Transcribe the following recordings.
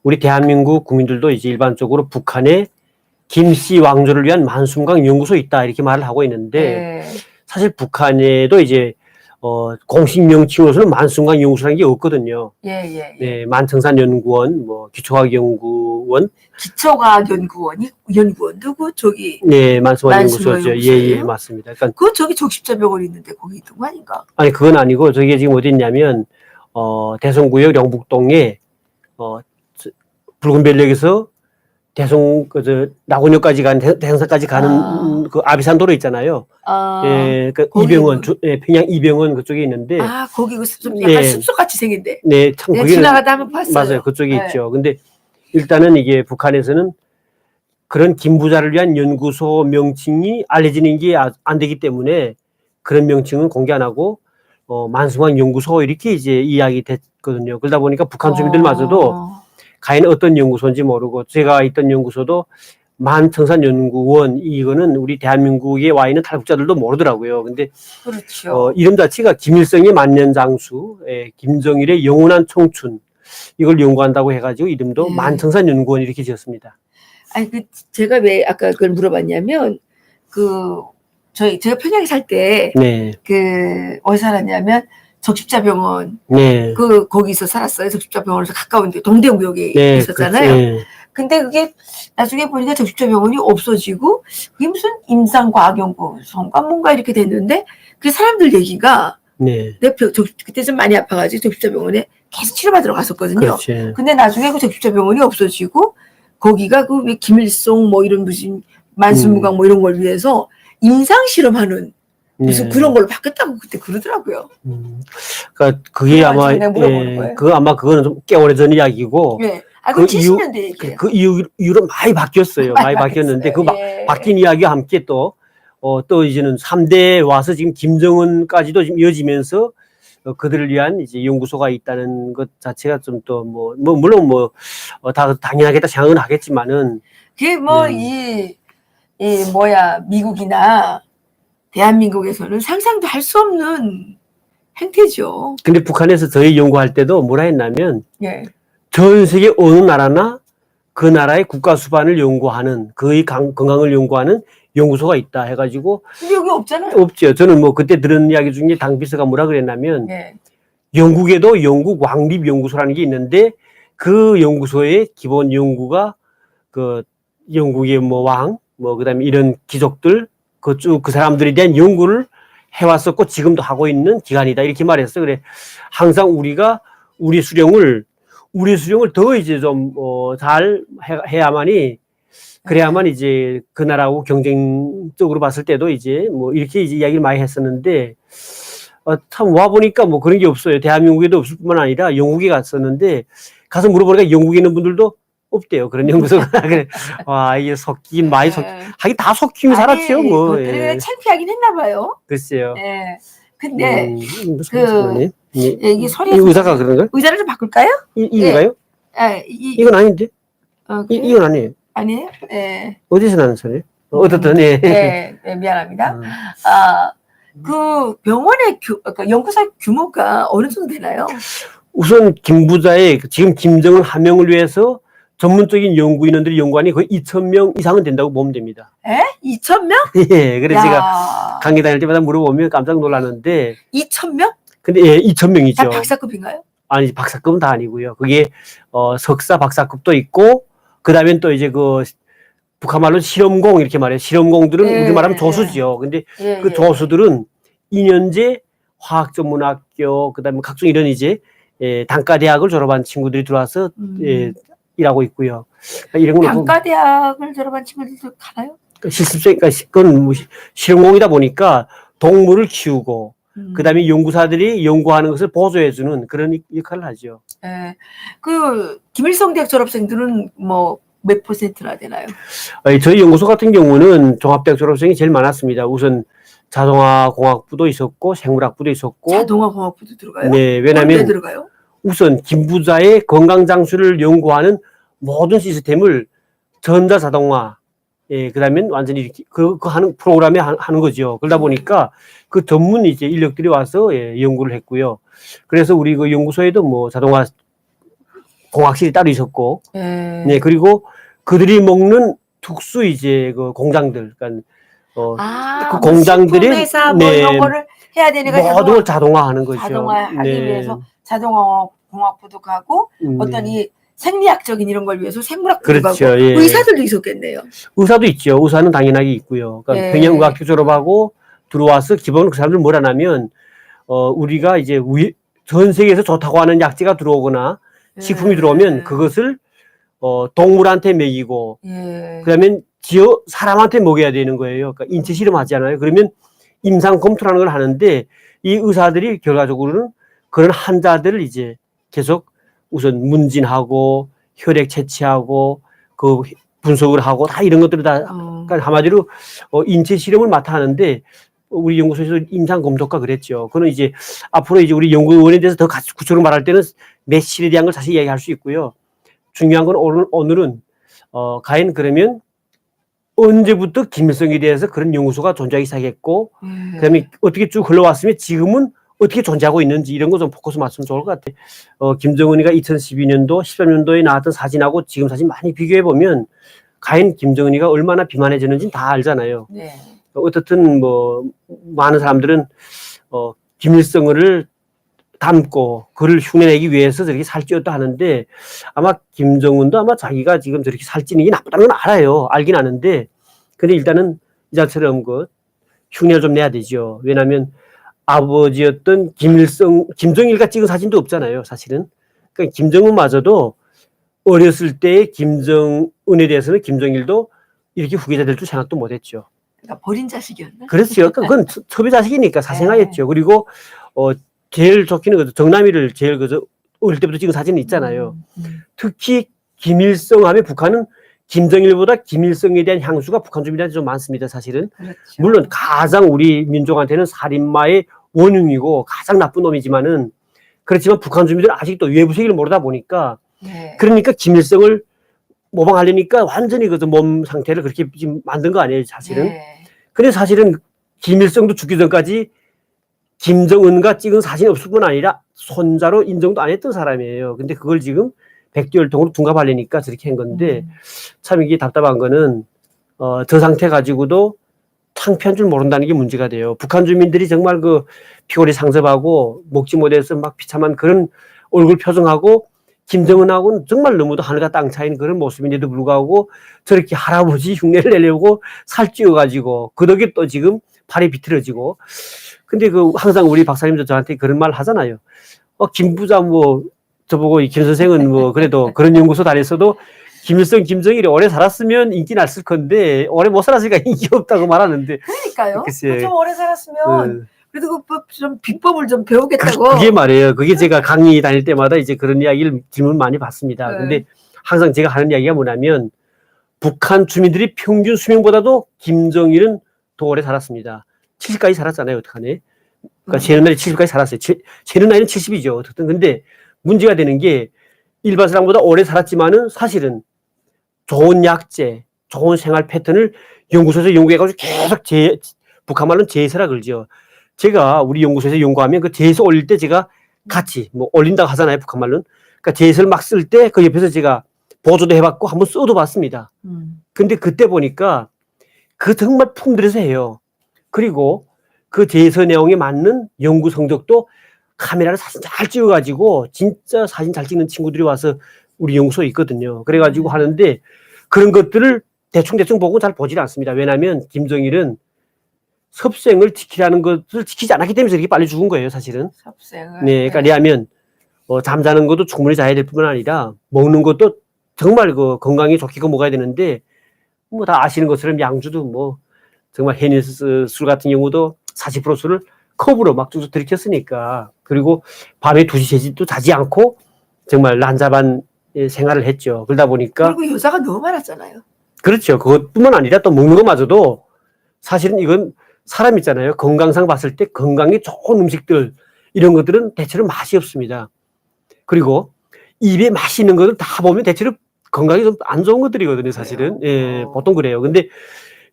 우리 대한민국 국민들도 이제 일반적으로 북한에 김씨 왕조를 위한 만순강 연구소 있다 이렇게 말을 하고 있는데 사실 북한에도 이제 공식 명칭으로서는 만순강 연구소라는 게 없거든요. 네, 만청산연구원, 뭐 기초과학연구원, 기초과학연구원이 연구원 누구 저기? 네, 만순강 연구소죠. 예, 맞습니다. 그러니까 그 저기 적십자병원 있는데 거기 있던 거 아닌가? 아니 그건 아니고 저게 지금 어디 있냐면 대성구역 영북동에 붉은 별역에서 낙원역까지 가는 대성사까지 가는 그 아비산 도로 있잖아요. 예, 그 이병헌, 평양 이병헌 그쪽에 있는데. 거기 좀 약간 숲속같이 생긴데. 네, 참 거기는 지나가다 한번 봤어요. 맞아요, 그쪽에 있죠. 근데 일단은 이게 북한에서는 그런 김부자를 위한 연구소 명칭이 알려지는 게 안 되기 때문에 그런 명칭은 공개 안 하고 만순강 연구소 이렇게 이제 이야기 됐거든요. 그러다 보니까 북한 주민들마저도 과연 어떤 연구소인지 모르고 제가 있던 연구소도 만청산연구원 이거는 우리 대한민국에 와 있는 탈북자들도 모르더라고요. 근데 그렇죠. 이름 자체가 김일성의 만년장수, 김정일의 영원한 청춘 이걸 연구한다고 해가지고 이름도 만청산연구원 이렇게 지었습니다. 아니 제가 왜 아까 그걸 물어봤냐면 제가 평양에 살 때 어디 살았냐면 적십자병원 거기서 살았어요. 적십자병원에서 가까운데 동대구역에 있었잖아요. 근데 그게 나중에 보니까 적십자병원이 없어지고 그게 무슨 임상과학연구소인가 뭔가 이렇게 됐는데 그 사람들 얘기가 그때 좀 많이 아파가지고 적십자병원에 계속 치료받으러 갔었거든요. 근데 나중에 그 적십자병원이 없어지고 거기가 그 왜 김일성 뭐 이런 무슨 만순무강 뭐 이런 걸 위해서 임상 실험하는 무슨 그런 걸로 바뀌었다고 그때 그러더라고요. 그러니까 그게 아마 그거는 좀 꽤 오래전 이야기고. 그 70년대 얘기예요. 그 이후로 많이 바뀌었어요. 많이 바뀌었는데 그 바뀐 이야기와 함께 또 이제는 3대 와서 지금 김정은까지도 지금 이어지면서 그들을 위한 이제 연구소가 있다는 것 자체가 좀 또 물론 다 당연하겠다 생각은 하겠지만은 그게 미국이나 대한민국에서는 상상도 할 수 없는 행태죠. 근데 북한에서 저희 연구할 때도 뭐라 했냐면 전 세계 어느 나라나 그 나라의 국가 수반을 연구하는 그의 건강을 연구하는 연구소가 있다 해가지고. 근데 여기 없잖아요. 없죠. 저는 그때 들은 이야기 중에 당 비서가 뭐라 그랬냐면 영국에도 영국 왕립연구소라는 게 있는데 그 연구소의 기본 연구가 그 영국의 그다음에 이런 귀족들 그 사람들에 대한 연구를 해왔었고 지금도 하고 있는 기관이다 이렇게 말했어요. 그래 항상 우리가 우리 수령을 더 이제 좀 잘 해야만이 그래야만 이제 그 나라하고 경쟁적으로 봤을 때도 이제 이렇게 이제 이야기를 많이 했었는데 참 와 보니까 그런 게 없어요. 대한민국에도 없을 뿐만 아니라 영국에 갔었는데 가서 물어보니까 영국에 있는 분들도 없대요. 그런 연구소가. 그래. 와, 이게 섞이긴 많이 하긴 다 섞이면 살았죠, 그것들이 창피하긴 했나 봐요. 글쎄요. 근데 이게 소리가 의사가 그런가요? 의자를 좀 바꿀까요? 이건가요? 이건 아닌데. 이건 아니에요. 아니에요? 어디서 나는 소리예요? 어떻든 미안합니다. 그 병원의 그러니까 연구소 규모가 어느 정도 되나요? 우선 김부자의 지금 김정은 함명을 위해서 전문적인 연구인원들이 연구하니 거의 2,000명 이상은 된다고 보면 됩니다. 2,000명? 예, 그래서 제가 강의 다닐 때마다 물어보면 깜짝 놀랐는데. 2,000명? 근데 2,000명이죠. 다 박사급인가요? 아니, 박사급은 다 아니고요. 그게 석사, 박사급도 있고, 그 다음엔 또 이제 북한 말로 실험공 이렇게 말해요. 실험공들은 우리 말하면 조수죠. 근데 그 조수들은 2년제 화학전문학교, 그 다음에 각종 이런 이제 단과대학을 졸업한 친구들이 들어와서 일하고 있고요. 이런 건 단과대학을 졸업한 친구들도 가나요? 그러니까 그건 실험공이다 보니까 동물을 키우고 그다음에 연구사들이 연구하는 것을 보조해주는 그런 역할을 하죠. 그 김일성 대학 졸업생들은 몇 %나 되나요? 저희 연구소 같은 경우는 종합대학 졸업생이 제일 많았습니다. 우선 자동화공학부도 있었고 생물학부도 있었고. 자동화공학부도 들어가요? 네, 왜냐하면 들어가요? 우선 김부자의 건강장수를 연구하는 모든 시스템을 전자자동화, 그다음에 완전히 이렇게 하는 프로그램에 하는 거죠. 그러다 보니까 그 전문 이제 인력들이 와서 연구를 했고요. 그래서 우리 그 연구소에도 자동화 공학실이 따로 있었고, 네, 그리고 그들이 먹는 특수 이제 그 공장들, 그러니까 그 공장들이 회사 뭐 이런 거를 해야 되니까 모두 자동화하는 거죠. 자동화하기 위해서 자동화 공학부도 가고 어떤 이 생리학적인 이런 걸 위해서 생물학부도 그렇죠. 가고 예. 의사들도 있었겠네요. 의사도 있죠. 의사는 당연하게 있고요. 그러니까 평양의학교 졸업하고 들어와서 기본 그 사람들 뭐라 하면 우리가 이제 전 세계에서 좋다고 하는 약재가 들어오거나 식품이 들어오면 그것을 동물한테 먹이고 그러면 사람한테 먹여야 되는 거예요. 그러니까 인체 실험하잖아요. 그러면 임상 검토라는 걸 하는데 이 의사들이 결과적으로는 그런 환자들을 이제 계속 우선 문진하고 혈액 채취하고 그 분석을 하고 다 이런 것들을 다 그러니까 한마디로 인체 실험을 맡아 하는데 우리 연구소에서 임상 검토과 그랬죠. 그는 이제 앞으로 이제 우리 연구원에 대해서 더 구체적으로 말할 때는 매실에 대한 걸 자세히 이야기할 수 있고요. 중요한 건 오늘은 과연 그러면 언제부터 김일성에 대해서 그런 연구소가 존재하기 시작했고 그다음에 어떻게 쭉 흘러왔으면 지금은 어떻게 존재하고 있는지 이런 거 좀 포커스 맞추면 좋을 것 같아요. 김정은이가 2012년도, 13년도에 나왔던 사진하고 지금 사진 많이 비교해 보면 과연 김정은이가 얼마나 비만해졌는지는 다 알잖아요. 네. 어떻든 뭐 많은 사람들은 김일성을 닮고 그를 흉내내기 위해서 저렇게 살찌웠다 하는데 아마 김정은도 아마 자기가 지금 저렇게 살찌는 게 나쁘다는 건 알아요. 알긴 아는데 근데 일단은 이자처럼 그 흉내를 좀 내야 되죠. 왜냐하면 아버지였던 김정일과 찍은 사진도 없잖아요, 사실은. 그러니까 김정은마저도 어렸을 때 김정은에 대해서는 김정일도 이렇게 후계자 될 줄 생각도 못했죠. 그러니까 버린 자식이었나? 그렇죠. 그건 첩의 자식이니까 사생아였죠. 그리고 제일 좋기는 거죠. 정남이를 제일 어릴 때부터 찍은 사진이 있잖아요. 특히 김일성 하면 북한은 김정일보다 김일성에 대한 향수가 북한 주민한테 좀 많습니다, 사실은. 그렇죠. 물론 가장 우리 민족한테는 살인마의 원흉이고 가장 나쁜 놈이지만은 그렇지만 북한 주민들은 아직도 외부 세계를 모르다 보니까 그러니까 김일성을 모방하려니까 완전히 그 몸 상태를 그렇게 지금 만든 거 아니에요, 사실은. 근데 사실은 김일성도 죽기 전까지 김정은과 찍은 사진이 없을 뿐 아니라 손자로 인정도 안 했던 사람이에요. 근데 그걸 지금 백두혈통으로 둔갑하려니까 저렇게 한 건데 참 이게 답답한 거는 저 상태 가지고도 창피한 줄 모른다는 게 문제가 돼요. 북한 주민들이 정말 그 피골이 상접하고 먹지 못해서 막 비참한 그런 얼굴 표정하고 김정은하고는 정말 너무도 하늘과 땅 차이는 그런 모습인데도 불구하고 저렇게 할아버지 흉내를 내려고 살찌워가지고 그 덕에 또 지금 팔이 비틀어지고 근데 그 항상 우리 박사님도 저한테 그런 말 하잖아요. 김 부자 뭐 저보고 김 선생은 뭐 그래도 그런 연구소 다녔어도 김일성, 김정일이 오래 살았으면 인기 났을 건데 오래 못 살았으니까 인기 없다고 말하는데. 그러니까요. 좀 오래 살았으면 그래도 좀 비법을 좀 배우겠다고. 그게 말이에요. 그게 제가 강의 다닐 때마다 이제 그런 이야기를 질문 많이 받습니다. 근데 항상 제가 하는 이야기가 뭐냐면 북한 주민들이 평균 수명보다도 김정일은 더 오래 살았습니다. 70까지 살았잖아요. 어떡하네. 그러니까 쟤는 나이 70까지 살았어요. 쟤는 나이는 70이죠. 어쨌든 근데 문제가 되는 게 일반 사람보다 오래 살았지만은 사실은 좋은 약재, 좋은 생활 패턴을 연구소에서 연구해가지고 계속 북한 말로는 제세라 그러죠. 제가 우리 연구소에서 연구하면 그 제세 올릴 때 제가 같이 뭐 올린다고 하잖아요. 북한 말로는. 그러니까 제세를 막 쓸 때 그 옆에서 제가 보조도 해봤고 한번 써도 봤습니다. 근데 그때 보니까 그 정말 품들여서 해요. 그리고 그 제서 내용에 맞는 연구 성적도 카메라를 사진 잘 찍어가지고 진짜 사진 잘 찍는 친구들이 와서 우리 연구소에 있거든요. 그래가지고 하는데 그런 것들을 대충 보고 잘 보질 않습니다. 왜냐하면 김정일은 섭생을 지키라는 것을 지키지 않았기 때문에 이렇게 빨리 죽은 거예요, 사실은. 섭생을. 네, 그러니까 왜냐하면 잠자는 것도 충분히 자야 될 뿐만 아니라 먹는 것도 정말 그 건강에 좋게 먹어야 되는데 뭐 다 아시는 것처럼 양주도 뭐 정말 헤니스 술 같은 경우도 40% 술을 컵으로 막 쭉쭉 들이켰으니까 그리고 밤에 2시, 3시도 자지 않고 정말 난잡한 생활을 했죠. 그러다 보니까 그리고 여자가 너무 많았잖아요. 그렇죠. 그것뿐만 아니라 또 먹는 것마저도 사실은 이건 사람 있잖아요. 건강상 봤을 때 건강에 좋은 음식들 이런 것들은 대체로 맛이 없습니다. 그리고 입에 맛이 있는 것을 다 보면 대체로 건강에 좀 안 좋은 것들이거든요, 사실은. 예, 보통 그래요. 근데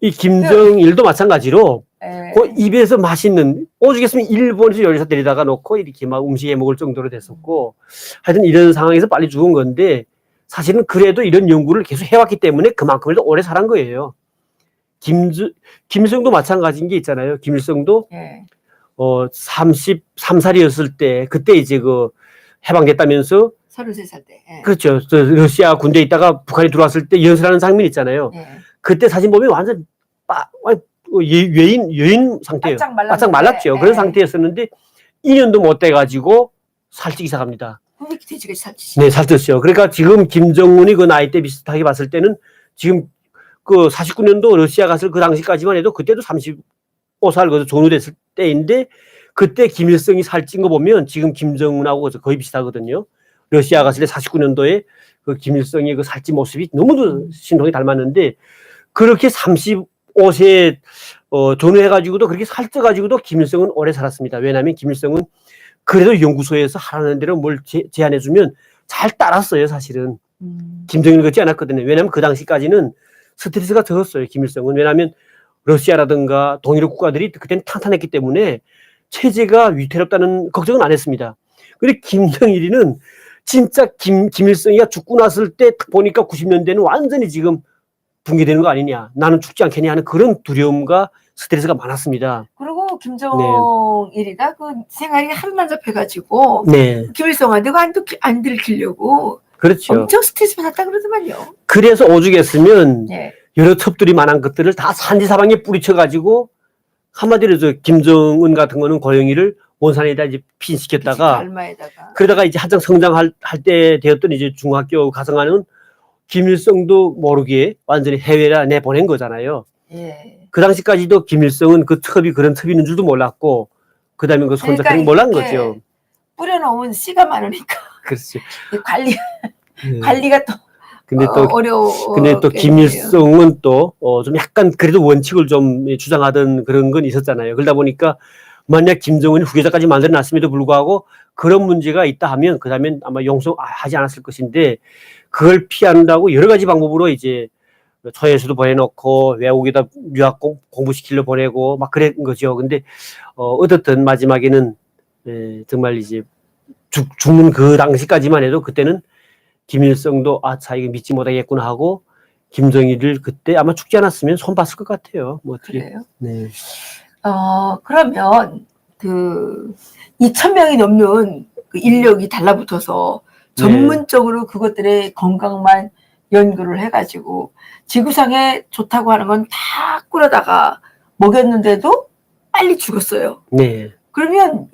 이 김정일도 마찬가지로 그 입에서 맛있는, 오죽했으면 일본에서 요리사 데리다가 놓고 이렇게 막 음식에 먹을 정도로 됐었고, 하여튼 이런 상황에서 빨리 죽은 건데, 사실은 그래도 이런 연구를 계속 해왔기 때문에 그만큼이라도 오래 살은 거예요. 김일성도 마찬가지인 게 있잖아요. 김일성도, 33살이었을 때, 그때 이제 그 해방됐다면서, 33살 때. 그렇죠. 러시아 군대에 있다가 북한에 들어왔을 때 연설하는 장면 있잖아요. 그때 사진 보면 완전 여인 상태예요. 바짝 말랐죠. 그런 상태였었는데 2년도 못 돼가지고 살찌기 시작합니다. 왜 이렇게 돼지가 살찌지? 네, 살쪘어요. 그러니까 지금 김정은이 그 나이 때 비슷하게 봤을 때는 지금 그 49년도 러시아 갔을 그 당시까지만 해도 그때도 35살 그 전후됐을 때인데 그때 김일성이 살찐 거 보면 지금 김정은하고 거의 비슷하거든요. 러시아 갔을 때 49년도에 그 김일성의 그 살찐 모습이 너무도 신통이 닮았는데 그렇게 35세에 전후해가지고도 그렇게 살쪄가지고도 김일성은 오래 살았습니다. 왜냐하면 김일성은 그래도 연구소에서 하라는 대로 뭘 제안해주면 잘 따랐어요, 사실은. 김정일은 그렇지 않았거든요. 왜냐하면 그 당시까지는 스트레스가 적었어요, 김일성은. 왜냐하면 러시아라든가 동유럽 국가들이 그때는 탄탄했기 때문에 체제가 위태롭다는 걱정은 안 했습니다. 그런데 김정일이는 진짜 김일성이가 죽고 났을 때 보니까 90년대는 완전히 지금 붕괴되는 거 아니냐. 나는 죽지 않겠냐 하는 그런 두려움과 스트레스가 많았습니다. 그리고 김정일이가 그 생활이 하루 난잡해가지고 김일성한테 안 들키려고 그렇죠. 엄청 스트레스 받았다 그러더만요. 그래서 오죽했으면 여러 첩들이 만한 것들을 다 산지사방에 뿌리쳐가지고 한마디로 김정은 같은 거는 고영이를 원산에다 이제 피신시켰다가 그러다가 이제 한창 성장할 때 되었던 이제 중학교 가성하는 김일성도 모르게 완전히 해외에 내보낸 거잖아요. 그 당시까지도 김일성은 그 첩이 그런 첩이 있는 줄도 몰랐고 그 다음에 그 손자 그런 거 몰란 거죠. 뿌려놓은 씨가 많으니까. 그렇죠. 관리가 또 근데 또 어려워. 근데 또 김일성은 또 좀 약간 그래도 원칙을 좀 주장하던 그런 건 있었잖아요. 그러다 보니까 만약 김정은이 후계자까지 만들어놨음에도 불구하고 그런 문제가 있다 하면 그 다음엔 아마 용서하지 않았을 것인데 그걸 피한다고 여러 가지 방법으로 이제 초에서도 보내놓고 외국에다 유학 공부시키려 보내고 막 그런 거죠. 근데 어떻든 마지막에는 정말 이제 죽는 그 당시까지만 해도 그때는 김일성도 이거 믿지 못하겠구나 하고 김정일을 그때 아마 죽지 않았으면 손 봤을 것 같아요. 뭐 어떻게. 그래요? 네. 그러면 그 2,000명이 넘는 그 인력이 달라붙어서 전문적으로 그것들의 건강만 연구를 해가지고 지구상에 좋다고 하는 건 다 꾸려다가 먹였는데도 빨리 죽었어요. 네. 그러면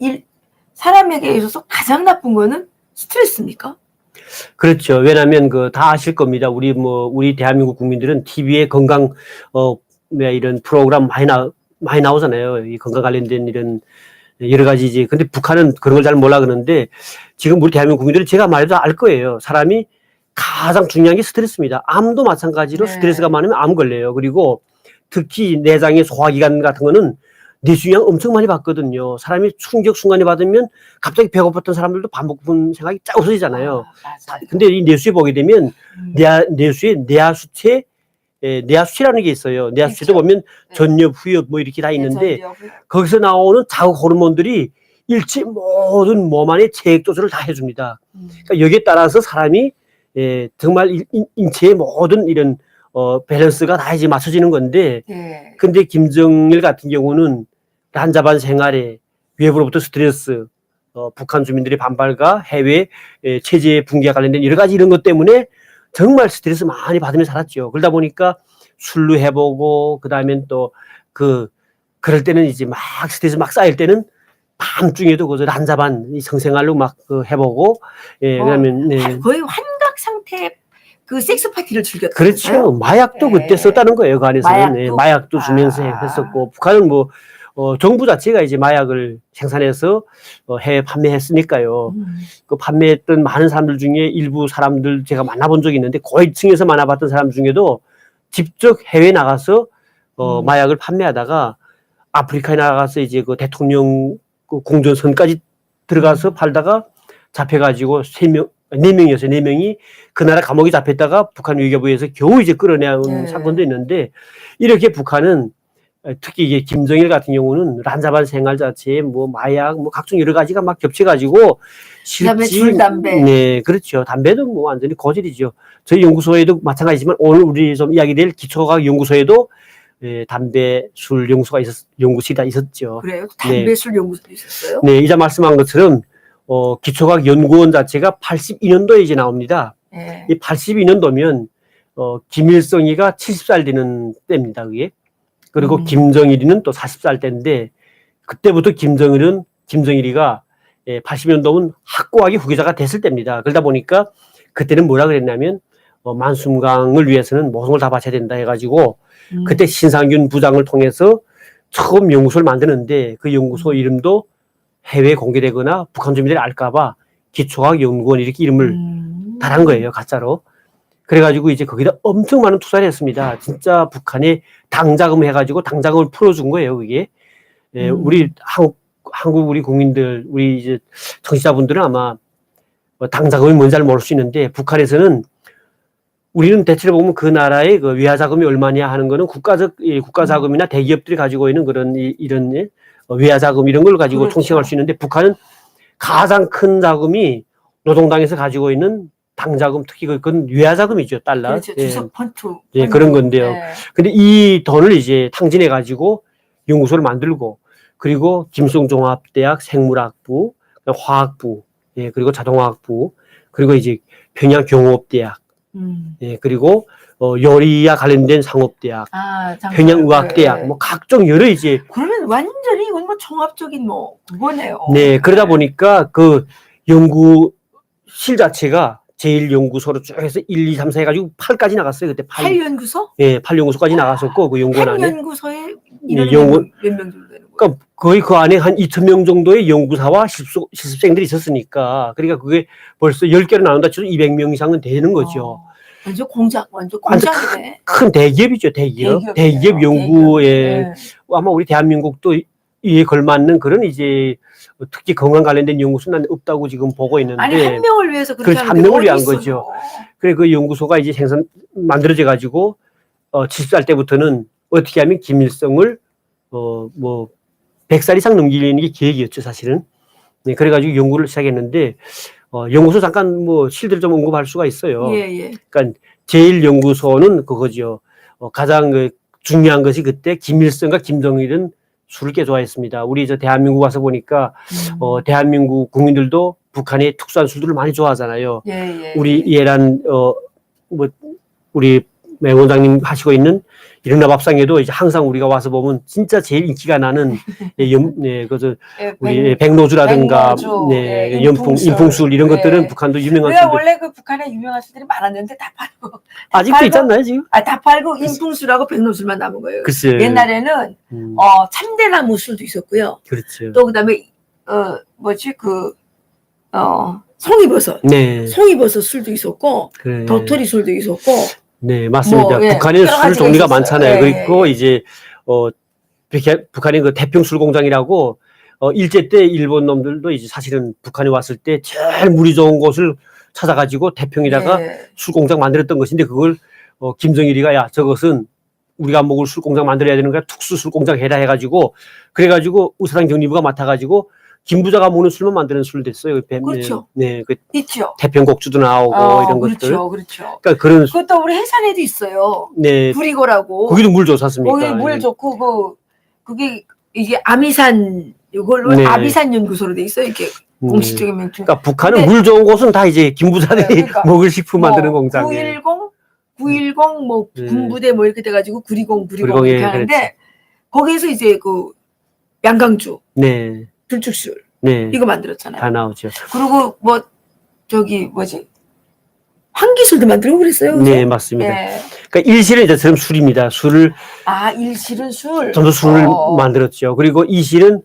사람에게 있어서 가장 나쁜 거는 스트레스입니까? 그렇죠. 왜냐하면 다 아실 겁니다. 우리 대한민국 국민들은 TV에 건강 이런 프로그램 많이 나오잖아요. 이 건강 관련된 이런 여러 가지지. 근데 북한은 그런 걸 잘 몰라 그러는데 지금 우리 대한민국 국민들은 제가 말해도 알 거예요. 사람이 가장 중요한 게 스트레스입니다. 암도 마찬가지로 스트레스가 많으면 암 걸려요. 그리고 특히 내장의 소화기관 같은 거는 뇌수양 엄청 많이 받거든요. 사람이 충격 순간에 받으면 갑자기 배고팠던 사람들도 밥 먹고 생각이 쫙 없어지잖아요. 근데 이 뇌수에 보게 되면 뇌수에 뇌하수체라는 게 있어요. 뇌하수체도 보면 전엽, 후엽 뭐 이렇게 다 있는데 거기서 나오는 자극 호르몬들이 일체 모든 몸 안에 체액 조절을 다 해줍니다. 그러니까 여기에 따라서 사람이 정말 인체의 모든 이런 밸런스가 다 이제 맞춰지는 건데 근데 김정일 같은 경우는 난잡한 생활에 외부로부터 스트레스, 북한 주민들의 반발과 해외 체제 붕괴와 관련된 여러 가지 이런 것 때문에 정말 스트레스 많이 받으면서 살았죠. 그러다 보니까 술로 해보고 그다음엔 또 그럴 때는 이제 막 스트레스 막 쌓일 때는 밤중에도 난잡한 이 성생활로 막 해보고 그다음에 거의 환각 상태 그 섹스 파티를 즐겼어요. 그렇죠. 마약도 그때 썼다는 거예요. 그 안에서는 마약도 주면서 했었고 북한은 정부 자체가 이제 마약을 생산해서 해외 판매했으니까요. 그 판매했던 많은 사람들 중에 일부 사람들 제가 만나본 적이 있는데 고위층에서 만나봤던 사람 중에도 직접 해외 나가서 마약을 판매하다가 아프리카에 나가서 이제 그 대통령 공전선까지 들어가서 팔다가 잡혀가지고 4명이었어요. 4명이 그 나라 감옥에 잡혔다가 북한 외교부에서 겨우 이제 끌어내온 사건도 있는데 이렇게 북한은 특히 이게 김정일 같은 경우는 란자반 생활 자체에 뭐 마약, 뭐 각종 여러 가지가 막 겹쳐가지고 그다음에 술, 담배. 네, 그렇죠. 담배도 뭐 완전히 고질이죠. 저희 연구소에도 마찬가지지만 오늘 우리 좀 이야기될 기초과학 연구소에도 담배, 술 연구실이 있었죠. 그래요? 담배, 네. 술 연구소도 있었어요? 네, 이자 말씀한 것처럼 기초과학 연구원 자체가 82년도에 이제 나옵니다. 네. 이 82년도면 김일성이가 70살 되는 때입니다. 그게. 그리고 김정일이는 또 40살 때인데 그때부터 김정일이가 80년도면 학고학의 후계자가 됐을 때입니다. 그러다 보니까 그때는 뭐라 그랬냐면 만숨강을 위해서는 모든 걸 다 바쳐야 된다 해가지고 그때 신상균 부장을 통해서 처음 연구소를 만드는데 그 연구소 이름도 해외에 공개되거나 북한 주민들이 알까봐 기초과학 연구원 이렇게 이름을 달한 거예요. 가짜로. 그래가지고 이제 거기다 엄청 많은 투자를 했습니다. 진짜 북한에 당자금 해가지고 당자금을 풀어준 거예요, 그게. 우리 한국 우리 국민들, 우리 이제 청취자분들은 아마 당자금이 뭔지 잘 모를 수 있는데 북한에서는 우리는 대체로 보면 그 나라의 그 외화자금이 얼마냐 하는 거는 국가자금이나 대기업들이 가지고 있는 그런 이런 외화자금 이런 걸 가지고 그렇죠. 총칭할 수 있는데 북한은 가장 큰 자금이 노동당에서 가지고 있는 당자금, 특히 그건 외화자금이죠, 달러. 그렇죠. 주석 펀트. 예, 그런 건데요. 네. 근데 이 돈을 이제 탕진해 가지고 연구소를 만들고 그리고 김성종합대학 생물학부, 화학부, 예, 그리고 자동화학부, 그리고 이제 평양경호업대학, 예, 그리고 요리와 관련된 상업대학, 평양의학대학, 뭐 각종 여러 이제. 그러면 완전히 이건 뭐 종합적인 뭐 그거네요. 네, 그러다 보니까 그 연구실 자체가 제1연구소로 쭉 해서 1, 2, 3, 4 해가지고 8까지 나갔어요. 그때 8연구소? 예, 8연구소까지 나갔었고, 그 연구원 안에. 한 연구소에 인원이 몇 명 정도 되는 거예요? 그러니까 거의 그 안에 한 2,000명 정도의 연구사와 실습생들이 있었으니까. 그러니까 그게 벌써 10개로 나눈다 치면 200명 이상은 되는 거죠. 완전 공장이네. 큰 대기업이죠, 대기업. 대기업 연구에. 네. 아마 우리 대한민국도 이에 걸맞는 그런 이제 특히 건강 관련된 연구소는 없다고 지금 보고 있는데. 아니, 한 명을 위해서 그렇게 하는데. 한 명을 위한 거죠. 그래, 그 연구소가 이제 만들어져 가지고, 70살 때부터는 어떻게 하면 김일성을, 100살 이상 넘기는 게 계획이었죠, 사실은. 네, 그래가지고 연구를 시작했는데, 연구소 잠깐 실들 좀 언급할 수가 있어요. 예, 예. 그러니까 제1연구소는 그거죠. 가장 중요한 것이 그때 김일성과 김정일은 술을 꽤 좋아했습니다. 우리 대한민국 와서 보니까 대한민국 국민들도 북한의 특수한 술들을 많이 좋아하잖아요. 예, 예. 우리 예란 우리 맹 원장님 하시고 있는 이른나 밥상에도 이제 항상 우리가 와서 보면 진짜 제일 인기가 나는 우리 백노주라든가 인풍술 이런 것들은 북한도 유명한 술들. 원래 그 북한에 유명한 술들이 많았는데 다 팔고. 아직도 있잖아요 지금. 다 팔고 인풍술하고 백노술만 남은 거예요. 글쎄. 옛날에는 참대나무 술도 있었고요. 그렇죠. 또 그다음에 송이버섯. 네. 송이버섯 술도 있었고 그래. 도토리 술도 있었고. 네, 맞습니다. 북한에는 술 종류가 많잖아요. 그리고 이제 북한의 그 태평술 공장이라고 일제 때 일본 놈들도 이제 사실은 북한에 왔을 때 제일 물이 좋은 곳을 찾아가지고 태평에다가 술 공장 만들었던 것인데 그걸 김정일이가 야 저것은 우리가 먹을 술 공장 만들어야 되는 거야 특수 술 공장 해라 해가지고 그래가지고 의사당 정리부가 맡아가지고 김부자가 먹는 술만 만드는 술 됐어요. 그렇죠. 네, 그 있죠. 태평곡주도 나오고 이런 것들. 그렇죠. 그러니까 그런 그것도 우리 해산에도 있어요. 네. 구리고라고. 거기도 물 좋지 않습니까? 거기 물 좋고 그게 이게 아미산 이걸로 아미산 연구소로 돼 있어요. 이렇게 공식적인 명칭. 그러니까 북한은 물 좋은 곳은 다 이제 김부자들이 먹을 식품 만드는 공장이에요. 910 군부대 이렇게 돼가지고 920 이렇게 하는데 거기에서 이제 그 양강주. 네. 들쭉술. 네. 이거 만들었잖아요. 다 나오죠. 그리고 환기술도 만들고 그랬어요. 그죠? 네, 맞습니다. 네. 그러니까 일실은 이제 저런 술입니다. 술을. 일실은 술. 전도 술을 만들었죠. 그리고 이실은,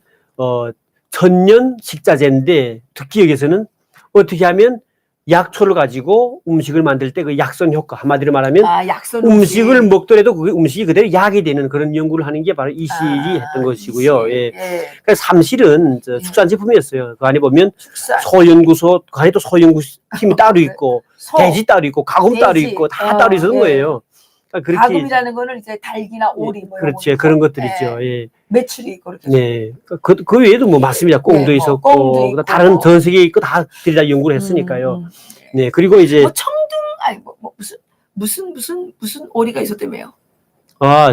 천년 식자재인데, 특히 여기서는 어떻게 하면 약초를 가지고 음식을 만들 때 그 약선 효과, 한마디로 말하면 약선 음식을 먹더라도 그 음식이 그대로 약이 되는 그런 연구를 하는 게 바로 이 실이 했던 것이고요. 예. 그러니까 삼실은 축산제품이었어요. 그 안에 보면 소연구소, 그 안에 또 소연구팀이 따로 있고, 돼지 따로 있고, 가금 따로 있고, 다 따로 있었던 거예요. 그렇게 가금이라는 거는 이제 닭이나 오리 뭐 그렇죠. 그런 것들이죠. 예. 매출이 그렇게. 네. 그 외에도 뭐 많습니다. 꽁도 네, 있었고, 꽁도 있고, 다른 전 세계에 있고 다 들이다 연구를 했으니까요. 네. 그리고 이제 뭐 청둥 아니 뭐 무슨 오리가 있었다며요?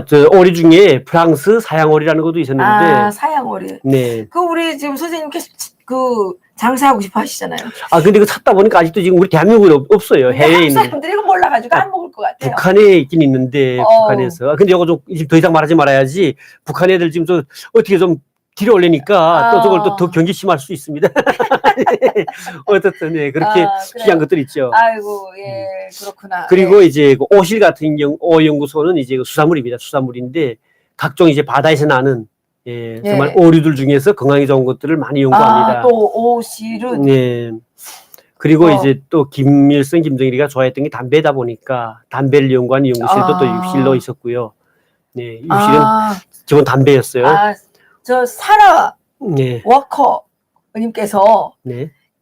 저 오리 중에 프랑스 사양 오리라는 것도 있었는데. 사양 오리. 네. 그 우리 지금 선생님께서 그 장사하고 싶어 하시잖아요. 근데 그 찾다 보니까 아직도 지금 우리 대한민국에 없어요. 해외에 있는. 사람들이 이거 몰라가지고 안 먹을 것 같아요. 북한에 있긴 있는데, 북한에서. 근데 이거 좀 더 이상 말하지 말아야지. 북한 애들 지금 어떻게 좀 뒤로 올리니까 또 저걸 또 더 경계심할 수 있습니다. 어쨌든, 네, 그렇게 희귀한 것들이 있죠. 아이고, 예, 그렇구나. 그리고 이제 그 오실 같은 오연구소는 이제 그 수산물입니다. 수산물인데, 각종 이제 바다에서 나는, 정말 오류들 중에서 건강에 좋은 것들을 많이 연구합니다. 또 오실은? 네. 그리고 이제 또 김일성, 김정일이가 좋아했던 게 담배다 보니까 담배를 연구하는 연구실도 또 육실로 있었고요. 네, 육실은 기본 담배였어요. 저 사라 워커님께서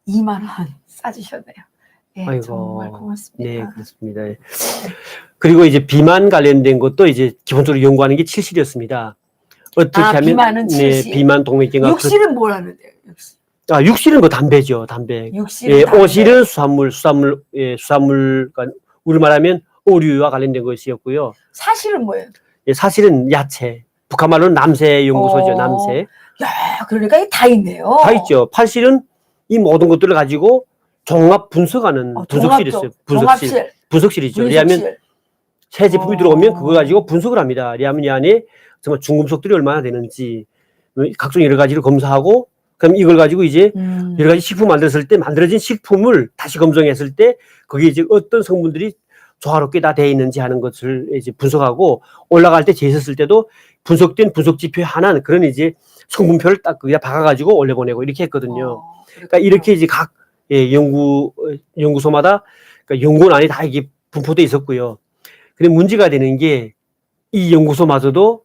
2만 원 싸주셨네요. 네, 아이고, 정말 고맙습니다. 네, 그렇습니다. 그리고 이제 비만 관련된 것도 이제 기본적으로 연구하는 게 칠실이었습니다. 어떻게 하면 비만은 칠실. 비만 동맥경화. 육실은 뭘 하는데요? 육실은 그 담배죠, 담배. 육실은 담배. 오실은 수산물, 우리 말하면 오류와 관련된 것이었고요. 사실은 뭐예요? 사실은 야채. 북한 말로는 남새 연구소죠, 남새. 야, 그러니까 다 있네요. 다 있죠. 팔실은 이 모든 것들을 가지고 종합 분석하는 분석실이 있어요. 분석실이죠. 왜냐하면 새 제품이 들어오면 그거 가지고 분석을 합니다. 왜냐하면 이 안에 정말 중금속들이 얼마나 되는지, 각종 여러 가지를 검사하고, 그럼 이걸 가지고 이제 여러 가지 식품 만들었을 때 만들어진 식품을 다시 검증했을 때 거기에 이제 어떤 성분들이 조화롭게 다 되어 있는지 하는 것을 이제 분석하고, 올라갈 때 재셨을 때도 분석된 분석 지표 하나 그런 이제 성분표를 딱 그냥 박아가지고 올려보내고 이렇게 했거든요. 그러니까 이렇게 이제 각 연구소마다 그러니까 연구원 안에 다 이게 분포돼 있었고요. 근데 문제가 되는 게 이 연구소마저도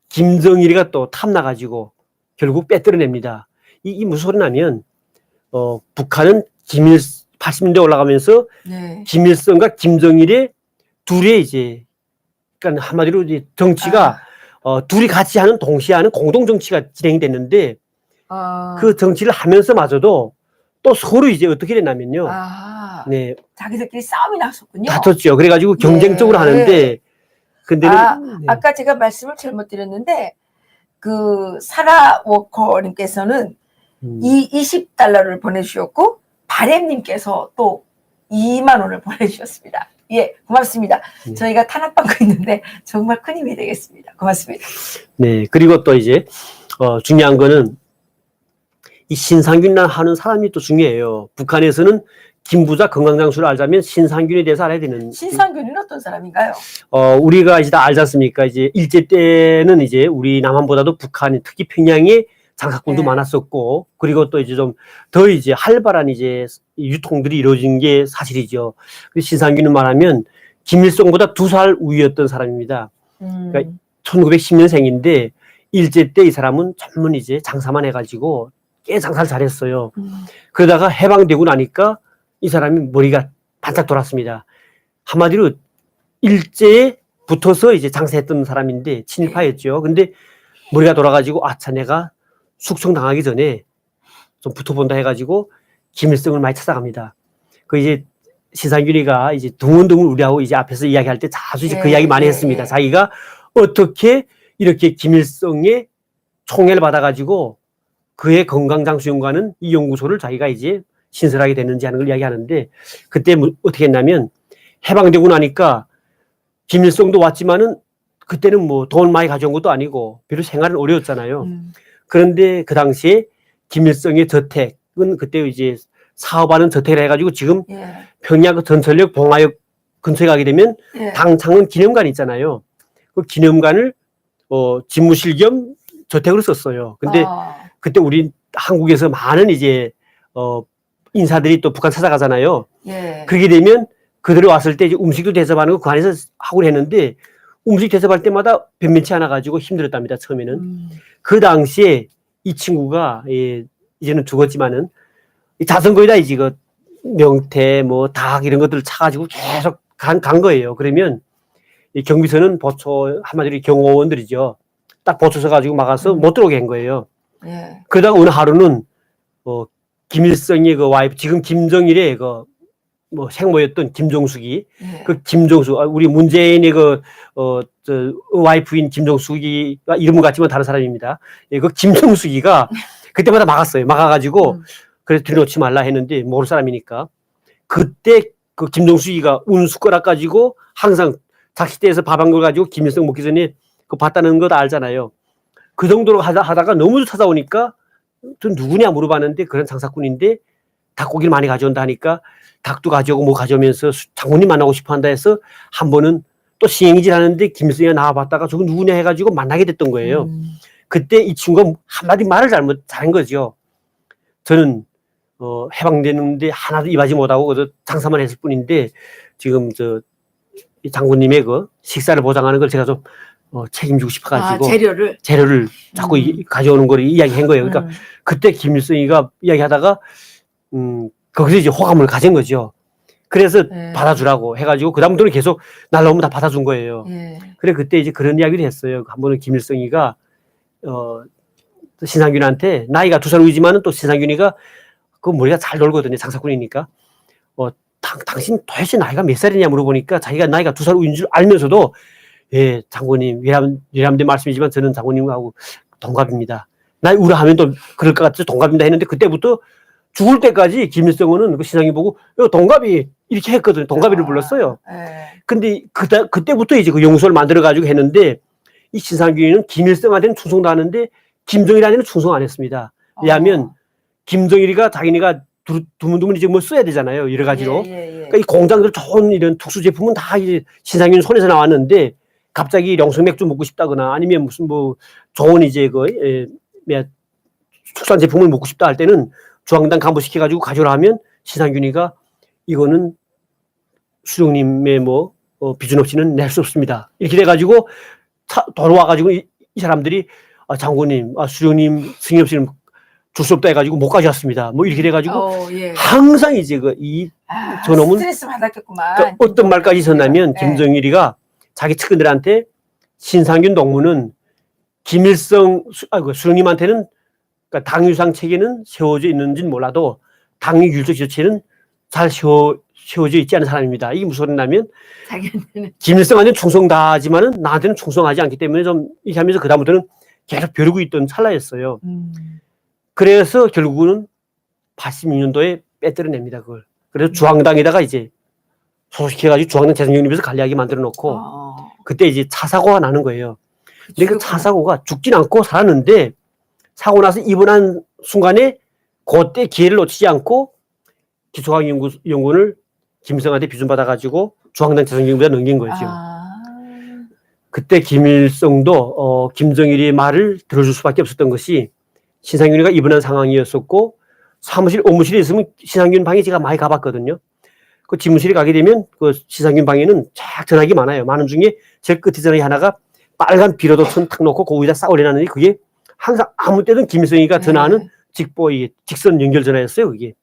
김정일이가 또 탐나가지고 결국 빼뜨려냅니다. 이 무슨 소리냐면 북한은 80년대 올라가면서 김일성과 김정일의 둘의 이제 그러니까 한마디로 이제 정치가 둘이 같이 하는 동시에 하는 공동 정치가 진행이 됐는데 그 정치를 하면서마저도 또 서로 이제 어떻게 됐냐면요. 네, 자기들끼리 싸움이 났었군요. 다퉜죠. 그래가지고 경쟁적으로 하는데 근데는 아까 제가 말씀을 잘못 드렸는데 그 사라 워커님께서는 이 20달러를 보내주셨고 바렘님께서 또 2만 원을 보내주셨습니다. 예, 고맙습니다. 저희가 탄압받고 있는데 정말 큰 힘이 되겠습니다. 고맙습니다. 네, 그리고 또 이제 중요한 거는 이 신상균이나 하는 사람이 또 중요해요. 북한에서는 김부자 건강장수를 알자면 신상균에 대해서 알아야 되는. 신상균은 어떤 사람인가요? 우리가 이제 다 알지 않습니까? 이제 일제 때는 이제 우리 남한보다도 북한, 특히 평양에 장사꾼도 많았었고, 그리고 또 이제 좀 더 이제 활발한 이제 유통들이 이루어진 게 사실이죠. 신상균은 말하면 김일성보다 2살 우위였던 사람입니다. 그러니까 1910년생인데 일제 때 이 사람은 전문 이제 장사만 해가지고 꽤 장사를 잘했어요. 그러다가 해방되고 나니까 이 사람이 머리가 반짝 돌았습니다. 한마디로 일제에 붙어서 이제 장사했던 사람인데 친일파였죠. 근데 머리가 돌아가지고 아차 내가 숙청당하기 전에 좀 붙어본다 해가지고 김일성을 많이 찾아갑니다. 그 이제 신상균이가 이제 드문드문 우리하고 이제 앞에서 이야기할 때 자주 이제 그 이야기 많이 했습니다. 자기가 어떻게 이렇게 김일성의 총애를 받아가지고 그의 건강장수연구하는 이 연구소를 자기가 이제 신설하게 됐는지 하는 걸 이야기하는데 그때 어떻게 했냐면 해방되고 나니까 김일성도 왔지만은 그때는 뭐 돈 많이 가져온 것도 아니고 별로 생활은 어려웠잖아요. 그런데 그 당시에 김일성의 저택은 그때 이제 사업하는 저택을 해가지고 지금 평양 전철역 봉화역 근처에 가게 되면 당창은 기념관 있잖아요. 그 기념관을 집무실 겸 저택으로 썼어요. 근데 그때 우리 한국에서 많은 이제 인사들이 또 북한 찾아가잖아요. 그렇게 되면 그들이 왔을 때 이제 음식도 대접하는 거 그 안에서 하고 했는데 음식 대접할 때마다 변변치 않아 가지고 힘들었답니다. 처음에는. 그 당시에 이 친구가 이제는 죽었지만은 이 자전거에다 이제 명태 뭐 닭 이런 것들을 차가지고 계속 간 거예요. 그러면 이 경비서는 보초 한마디로 경호원들이죠. 딱 보초서 가지고 막아서 못 들어오게 한 거예요. 예. 그러다가 어느 하루는 김일성의 그 와이프, 지금 김정일의 그 뭐 생모였던 김종숙이, 예. 그 김종숙, 우리 문재인의 저 와이프인 김종숙이가 이름은 같지만 다른 사람입니다. 예, 그 김종숙이가 그때마다 막았어요. 막아가지고 그래서 들여놓지 말라 했는데 모를 사람이니까. 그때 그 김종숙이가 운 숟가락 가지고 항상 작시대에서 밥 한 걸 가지고 김일성 먹기 전에 그 봤다는 거 다 알잖아요. 그 정도로 하다가 너무 찾아오니까 저 누구냐 물어봤는데 그런 장사꾼인데 닭고기를 많이 가져온다 하니까 닭도 가져오고 뭐 가져오면서 장군님 만나고 싶어 한다 해서 한 번은 또 시행이질 하는데 김일성이가 나와봤다가 저거 누구냐 해가지고 만나게 됐던 거예요. 그때 이 친구가 한마디 말을 잘한 거죠. 저는 해방되는데 하나도 입하지 못하고 그저 장사만 했을 뿐인데 지금 이 장군님의 그 식사를 보장하는 걸 제가 좀 책임지고 싶어가지고 재료를 자꾸 가져오는 걸 이야기한 거예요. 그러니까 그때 김일성이가 이야기하다가 거기서 이제 호감을 가진 거죠. 그래서 받아주라고 해가지고 그다음부터는 계속 날라오면 다 받아준 거예요. 그래 그때 이제 그런 이야기를 했어요. 한 번은 김일성이가 신상균한테 나이가 2살 위지만은 또 신상균이가 그 머리가 잘 돌거든요. 장사꾼이니까. 당신 도대체 나이가 몇 살이냐 물어보니까 자기가 나이가 2살 위인 줄 알면서도 예, 장군님, 외람된 말씀이지만 저는 장군님하고 동갑입니다. 나이 우려하면 또 그럴 것 같아서 동갑입니다 했는데 그때부터 죽을 때까지 김일성은 그 신상이 보고 동갑이 이렇게 했거든요. 동갑이를 불렀어요. 근데 그때부터 이제 그 용서를 만들어가지고 했는데 이 신상균이는 김일성한테는 충성도 하는데 김정일한테는 충성 안 했습니다. 왜냐하면 김정일이가 자기네가 두문두문 이제 뭐 써야 되잖아요. 여러 가지로. 그러니까 이 공장들 좋은 이런 특수 제품은 다 이제 신상균 손에서 나왔는데 갑자기 영성맥주 먹고 싶다거나 아니면 무슨 뭐 좋은 이제 축산 제품을 먹고 싶다 할 때는 중앙당 간부 시켜가지고 가져라 하면 신상균이가 이거는 수령님의 비준 없이는 낼 수 없습니다. 이렇게 돼가지고 돌아와가지고 이 사람들이 장군님, 수령님 승인 없이는 줄 수 없다 해가지고 못 가져왔습니다. 뭐 이렇게 돼가지고 항상 이제 저놈은 스트레스 받았겠구만. 그러니까 어떤 말까지 있었냐면 김정일이가 자기 측근들한테 신상균 동무는 김일성 수령님한테는 그러니까 당유상 체계는 세워져 있는지는 몰라도 당유 율적 지도체는 잘 세워져 있지 않은 사람입니다. 이게 무슨 소리냐면 김일성한테는 충성 다하지만은 나한테는 충성하지 않기 때문에 좀 이렇게 하면서 그다음부터는 계속 벼르고 있던 찰나였어요. 그래서 결국은 86년도에 빼뜨려냅니다. 그걸. 그래서 중앙당에다가 이제 소속시켜가지고 중앙당 재정영립에서 관리하게 만들어 놓고 그때 이제 차 사고가 나는 거예요. 근데 그 차 사고가 죽진 않고 살았는데 사고 나서 입원한 순간에 그때 기회를 놓치지 않고 기초과학연구원을 김일성한테 비준받아가지고 중앙당 재정연구원에 넘긴 거죠. 그때 김일성도 김정일의 말을 들어줄 수밖에 없었던 것이 신상균이가 입원한 상황이었었고 사무실, 업무실에 있으면 신상균 방에 제가 많이 가봤거든요. 그 집무실에 가게 되면 그 신상균 방에는 쫙 전화기 많아요. 많은 중에 제일 끝에 전화기 하나가 빨간 비로도천 탁 놓고 그 위에다 싹 올려놨는데 그게 항상 아무 때든 김일성이가 전화하는 직선 연결 전화였어요, 그게.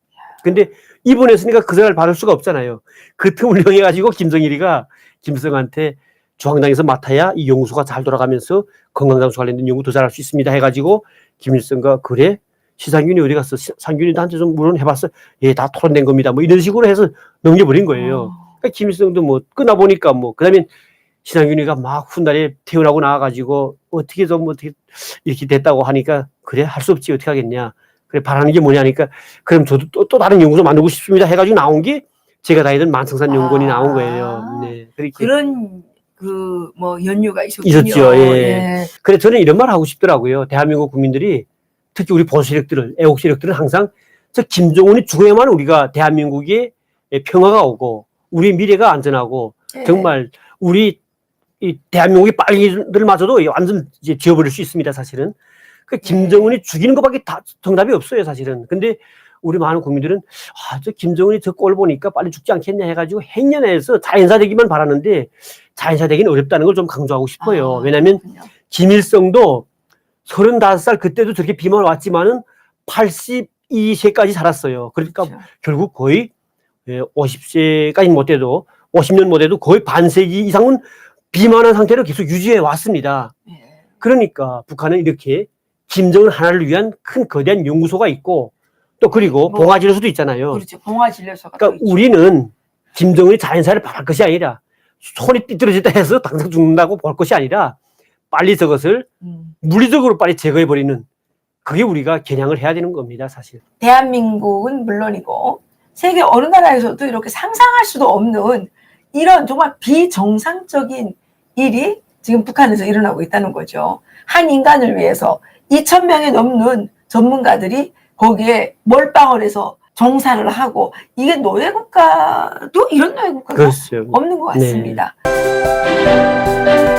근데 입원했으니까 그 전화를 받을 수가 없잖아요. 그 틈을 이용해가지고 김정일이가 김일성한테 중앙당에서 맡아야 이 연구소가 잘 돌아가면서 건강장수 관련된 연구 더 잘할 수 있습니다 해가지고 김일성과 그래? 신상균이 어디 갔어? 상균이 나한테 좀 물어해봤어? 예, 다 토론된 겁니다. 뭐 이런 식으로 해서 넘겨버린 거예요. 그러니까 김일성도 뭐 끝나보니까 그 다음에 신상균이가 막 훗날에 태어나고 나와가지고 어떻게 좀 어떻게 이렇게 됐다고 하니까 그래 할 수 없지 어떻게 하겠냐. 그래 바라는 게 뭐냐니까 그럼 저도 또 다른 연구소 만들고 싶습니다 해가지고 나온 게 제가 다니던 만성산 연구원이 나온 거예요. 네, 그런 연유가 있었군요. 있었죠. 예. 그래 저는 이런 말 하고 싶더라고요. 대한민국 국민들이 특히 우리 보수 세력들은 애국 세력들은 항상 저 김정은이 죽어야만 우리가 대한민국에 평화가 오고 우리 미래가 안전하고 정말 우리 이 대한민국의 빨갱이들마저도 완전 이제 지워버릴 수 있습니다. 사실은 그 김정은이 죽이는 것밖에 다 정답이 없어요. 사실은. 근데 우리 많은 국민들은 저 김정은이 저 꼴 보니까 빨리 죽지 않겠냐 해가지고 행년해서 자연사 되기만 바라는데 자연사 되기는 어렵다는 걸 좀 강조하고 싶어요. 왜냐하면 김일성도 35살 그때도 저렇게 비만 왔지만은 82세까지 살았어요. 그러니까 결국 거의 50세까지 못 돼도 50년 못 돼도 거의 반세기 이상은 비만한 상태로 계속 유지해 왔습니다. 그러니까 북한은 이렇게 김정은 하나를 위한 큰 거대한 연구소가 있고 또 그리고 봉화진료소도 있잖아요. 그렇죠. 봉화진료소가. 그러니까 우리는 김정은이 자연사를 할 것이 아니라 손이 삐뚤어졌다 해서 당장 죽는다고 볼 것이 아니라 빨리 저것을 물리적으로 빨리 제거해버리는 그게 우리가 겨냥을 해야 되는 겁니다, 사실. 대한민국은 물론이고 세계 어느 나라에서도 이렇게 상상할 수도 없는 이런 정말 비정상적인 일이 지금 북한에서 일어나고 있다는 거죠. 한 인간을 위해서 2,000명이 넘는 전문가들이 거기에 몰빵을 해서 종사를 하고 이게 노예국가도 이런 노예국가가 그렇죠. 없는 것 같습니다. 네.